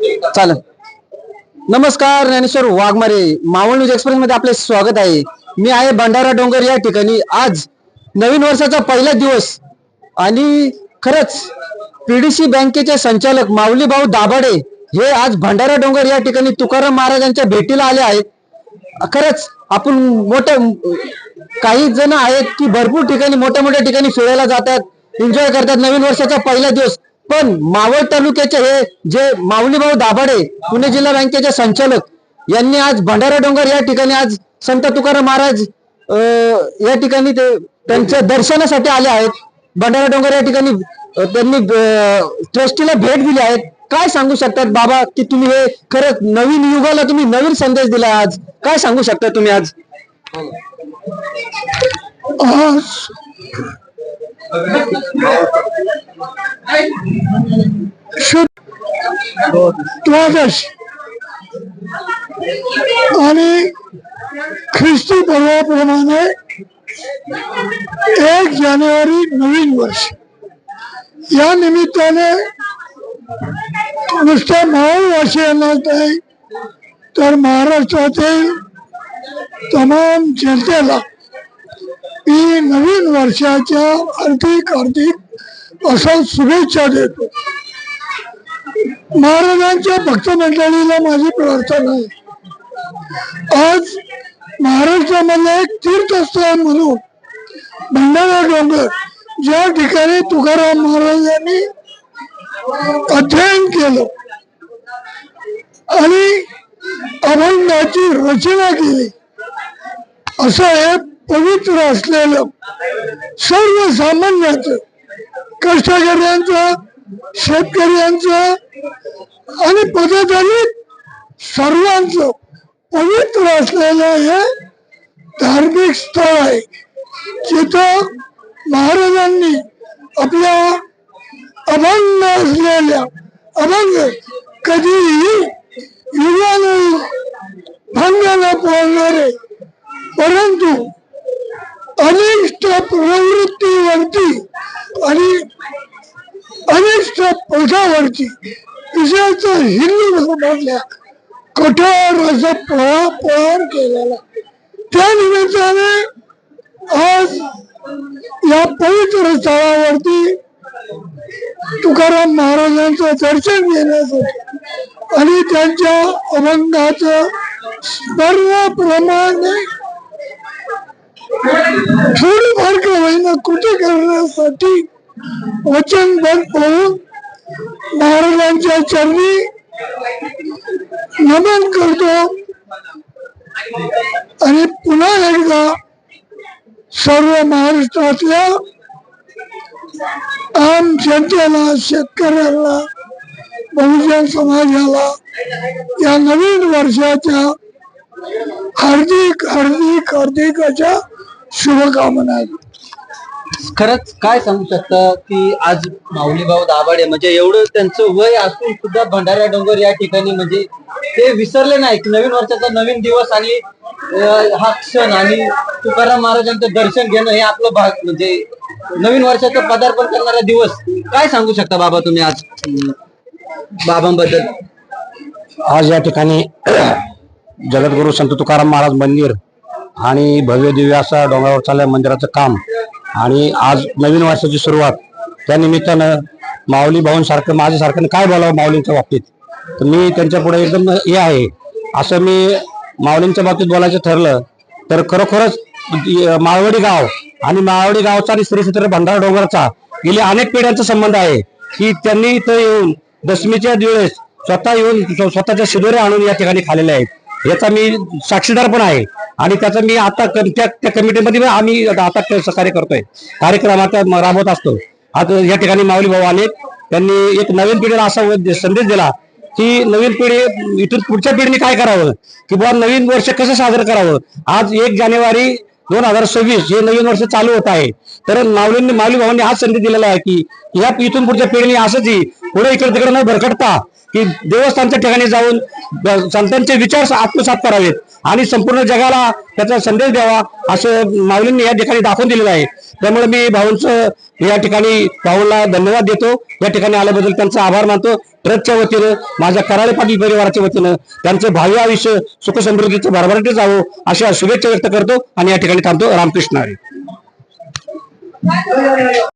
चालेल. नमस्कार, Dnyaneshwar Waghmare, Maval news express मध्ये आपले स्वागत आहे. मी आहे भंडारा डोंगर या ठिकाणी. आज नवीन वर्षाचा पहिला दिवस आणि खरंच पीडीसी बँकेचे संचालक माऊली भाऊ दाभाडे हे आज भंडारा डोंगर या ठिकाणी तुकाराम महाराजांच्या भेटीला आले आहेत. खरंच आपण काही जण आहेत की भरपूर ठिकाणी मोठ्या ठिकाणी फिरायला जातात, एन्जॉय करतात नवीन वर्षाचा पहिला दिवस. पण मावळ तालुक्याचे हे जे माऊली भाऊ दाभाडे पुणे जिल्हा बँकेचे संचालक यांनी आज भंडारा डोंगर या ठिकाणी आज संत तुकाराम महाराज या ठिकाणी ते त्यांच्या दर्शनासाठी आले आहेत. भंडारा डोंगर या ठिकाणी त्यांनी ट्रस्टीला भेट दिली आहे. काय सांगू शकतात बाबा की तुम्ही हे खरंच नवीन युगाला तुम्ही नवीन संदेश दिला आज, काय सांगू शकता तुम्ही आज? द्वादश आणि ख्रिस्ती पर्वाप्रमाणे 1 जानेवारी नवीन वर्ष. या निमित्ताने नुसत्या मावळवासियांनाच नाही तर महाराष्ट्रातील तमाम जनतेला मी नवीन वर्षाच्या हार्दिक अशा शुभेच्छा देतो. महाराजांच्या भक्त मंडळीला माझी प्रार्थना आहे, आज महाराष्ट्रामध्ये एक तीर्थस्थळ म्हणून भंडारा डोंगर ज्या ठिकाणी तुकाराम महाराजांनी अध्ययन केलं आणि अभंगाची रचना केली, असं हे पवित्र असलेलं सर्वसामान्यांचं, कष्टकऱ्यांचं, शेतकऱ्यांचं आणि पददलित सर्वांचं पवित्र असलेलं हे धार्मिक स्थळ आहे, जिथं महाराजांनी आपल्या अभंग असलेल्या अभंग कधीही युगानुयुग भंगाला पोळणारे परंतु अनिष्ट प्रवृत्तीवरती आणि अनिष्ट पथावरती विशेषतः हिंदू धर्मातल्या कठोर असा प्रहार केलेला. त्या निमित्ताने आज या पवित्र स्थळावरती तुकाराम महाराजांचं दर्शन घेण्यासाठी आणि त्यांच्या अभंगाचं स्मरणाप्रमाणे थोडीफार का होईना कृती करण्यासाठी वचनबद्ध होऊन महाराजांच्या चरणी नमन करतो आणि पुन्हा एकदा सर्व महाराष्ट्रातल्या आम जनतेला, शेतकऱ्याला, बहुजन समाजाला या नवीन वर्षाच्या हार्दिक अशा शुभकामना. खरंच काय सांगू शकता की आज माऊली भाऊ दाभाडे म्हणजे एवढं त्यांचं वय असून सुद्धा भंडारा डोंगर या ठिकाणी म्हणजे ते विसरले नाही की नवीन वर्षाचा नवीन दिवस आणि हा क्षण आणि तुकाराम महाराजांचं दर्शन घेणं हे आपलं भाग म्हणजे नवीन वर्षाचं पदार्पण करणारा दिवस. काय सांगू शकता बाबा तुम्ही आज बाबांबद्दल? आज या ठिकाणी जगद्गुरु संत तुकाराम महाराज मंदिर आणि भव्य दिव्य असा डोंगरावर चालल्या मंदिराचं काम आणि आज नवीन वर्षाची सुरुवात, त्या निमित्तानं माऊली भाऊंसारखं माझ्यासारखं काय बोलावं माऊलींच्या बाबतीत, तर मी त्यांच्या पुढे एकदम हे आहे. असं मी माऊलींच्या बाबतीत बोलायचं ठरलं तर खरोखरच माळवडी गाव आणि माळवडी गावचा आणि श्री क्षेत्र भंडारा डोंगरचा गेले अनेक पिढ्यांचा संबंध आहे की त्यांनी इथं येऊन दशमीच्या दिवस स्वतः येऊन स्वतःच्या शिदोऱ्या आणून या ठिकाणी खाल्लेले आहेत. याचा मी साक्षीदार पण आहे आणि त्याचा मी आता त्या कमिटीमध्ये आम्ही आता सहकार्य करतोय, कार्यक्रम आता राबवत असतो. आता या ठिकाणी माऊली भाऊ आले, त्यांनी एक नवीन पिढीला असा संदेश दिला की नवीन पिढी इथून पुढच्या पिढीने काय करावं की बाबा नवीन वर्ष कसं साजरं करावं. आज 1 जानेवारी 2026 हे नवीन वर्ष चालू होत आहे, तर माऊली भाऊंनी आज संदेश दिलेला आहे की या इथून पुढच्या पिढीने असंच पुढे इकडे तिकडे न भरकटता की देवस्थानच्या ठिकाणी जाऊन संतांचे विचार आत्मसात करावेत आणि संपूर्ण जगाला त्याचा संदेश द्यावा असं माऊलींनी या ठिकाणी दाखवून दिलेलं आहे. त्यामुळे मी भाऊंचं या ठिकाणी भाऊंना धन्यवाद देतो. या ठिकाणी आल्याबद्दल त्यांचा आभार मानतो. ट्रस्टच्या वतीनं, माझ्या कराळे पाटील परिवाराच्या वतीनं त्यांचं भावी आयुष्य सुखसमृद्धीचं भरभराटीत जावं अशा शुभेच्छा व्यक्त करतो आणि या ठिकाणी थांबतो. रामकृष्ण हरी.